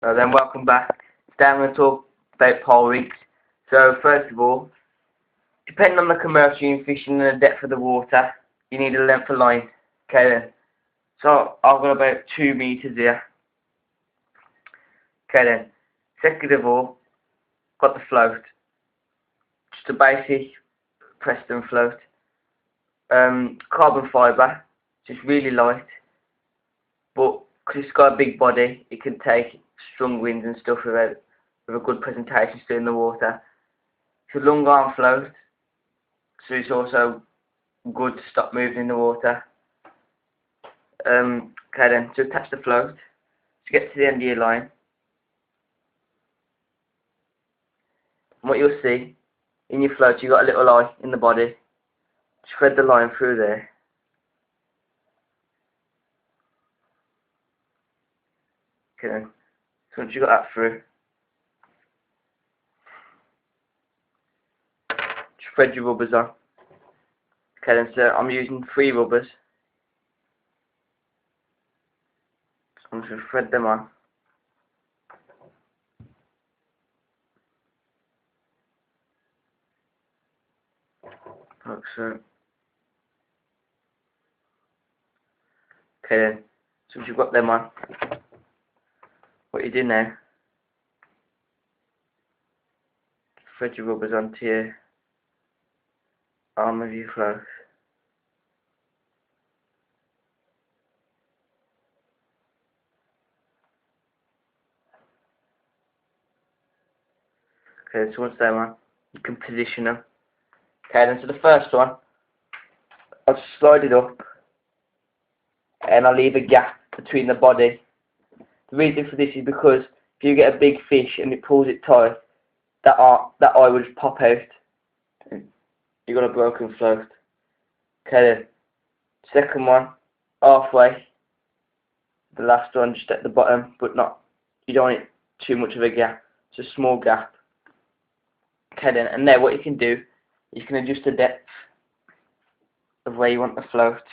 Then welcome back. Today I'm going to talk about pole rigs. So first of all, depending on the commercial you're fishing and the depth of the water, you need a length of line. Okay then. So I've got about 2 meters here. Okay then. Second of all, got the float. Just a basic Preston float. Carbon fibre, just really light, but because it's got a big body, it can take strong winds and stuff with a good presentation still in the water. It's a long arm float, so it's also good to stop moving in the water. Okay then, to attach the float, to get to the end of your line, and what you'll see in your float, you've got a little eye in the body. Thread the line through there. Okay then, so once you've got that through, just thread your rubbers on. Okay then, so I'm using 3 rubbers. So I'm just going to thread them on. Like so. Okay then, so once you've got them on, what you do now, thread your rubbers onto your arm of your float. Okay, so once they're on, you can position them. Okay, then so the first one, I'll just slide it up, and I'll leave a gap between the body. The reason for this is because if you get a big fish and it pulls it tight, that eye will just pop out. And you've got a broken float. Okay then, second one, halfway. The last one just at the bottom, but not, you don't want it too much of a gap. It's a small gap. Okay then, and now what you can do, you can adjust the depth of where you want the float.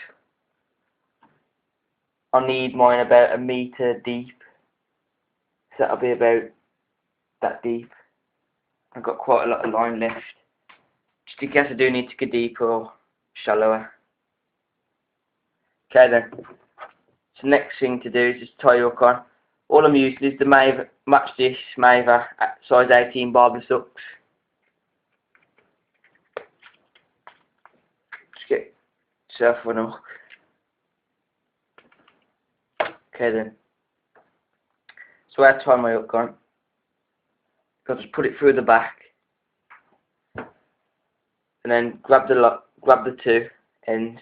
I need mine about 1 meter deep, so that'll be about that deep. I've got quite a lot of line left, just in case I do need to go deeper or shallower. Okay then, so next thing to do is just tie your hook on. All I'm using is the Match This Maver size 18 barbless hooks. Just get yourself one hook. Okay then, so I tie my hook on. I'll just put it through the back, and then grab the 2 ends,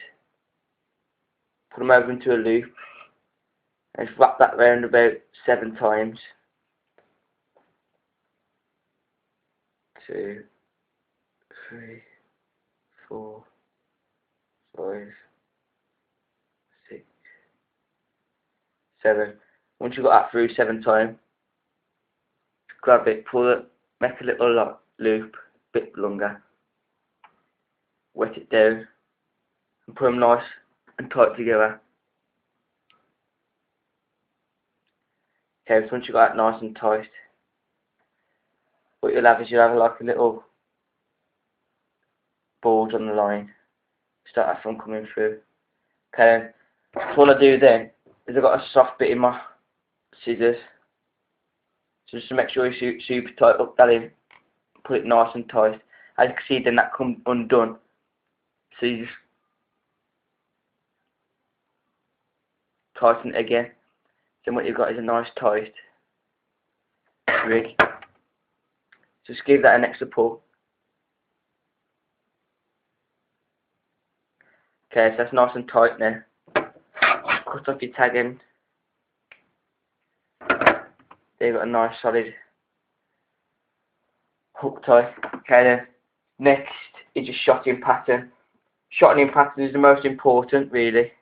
put them over into a loop, and just wrap that round about 7 times. 2, 3, 4, 5, 6, 7. Once you've got that through 7 times, grab it, pull it, make a little loop, a bit longer, wet it down, and put them nice and tight together. Okay, so once you've got that nice and tight, what you'll have is like a little bulge on the line. Start that from coming through. Okay, so all I do then is I've got a soft bit in my scissors. So just to make sure you super tight up that in, put it nice and tight. As you can see, then that comes undone. So you just tighten it again. Then what you've got is a nice tight rig. Just give that an extra pull. Okay, so that's nice and tight now. Cut off your tag end. There you've got a nice solid hook tie. Okay then, next is your shotting pattern. Shotting pattern is the most important really.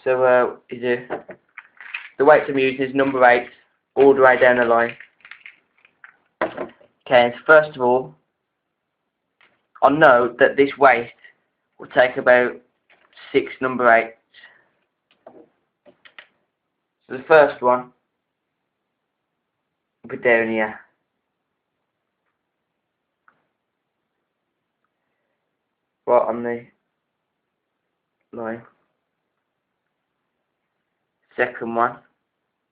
So the weights I'm using is number 8 all the way down the line. Okay, so first of all, I know that this weight will take about 6 number 8s. So the first one, a bit down here. Right on the line. Second one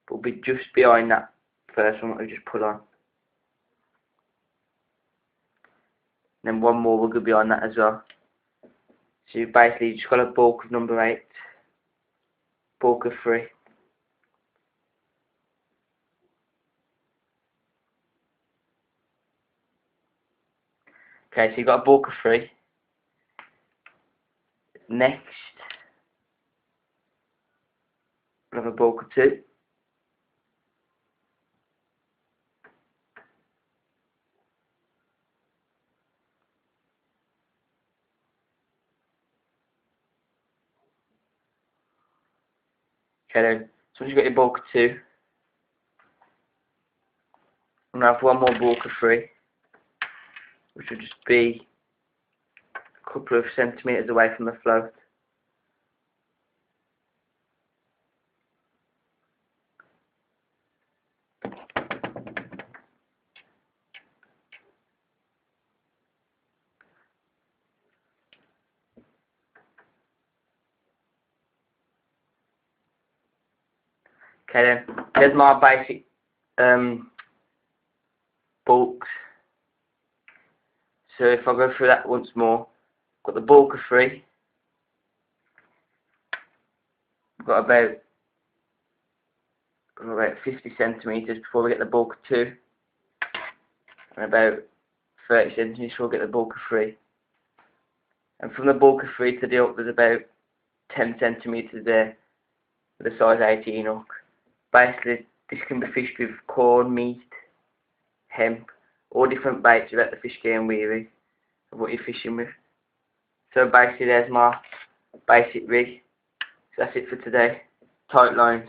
will be just behind that first one that we just put on. And then one more will go behind that as well. So you basically just got a bulk of number 8, bulk of 3. Okay, so you've got a bulk of 3. Next, we'll have a bulk of 2. Okay then, so once you've got your bulk of 2, I'm going to have one more bulk of 3, which will just be a couple of centimetres away from the float. Okay then, there's my basic bulks. So if I go through that once more, got the bulk of 3, got about 50 centimetres before we get the bulk of 2, and about 30 centimetres before we get the bulk of 3. And from the bulk of 3 to the hook, there's about 10 centimetres there with a size 18 hook. Basically, this can be fished with corn, meat, hemp, all different baits without the fish getting weary of what you're fishing with. So basically, there's my basic rig. So that's it for today. Tight lines.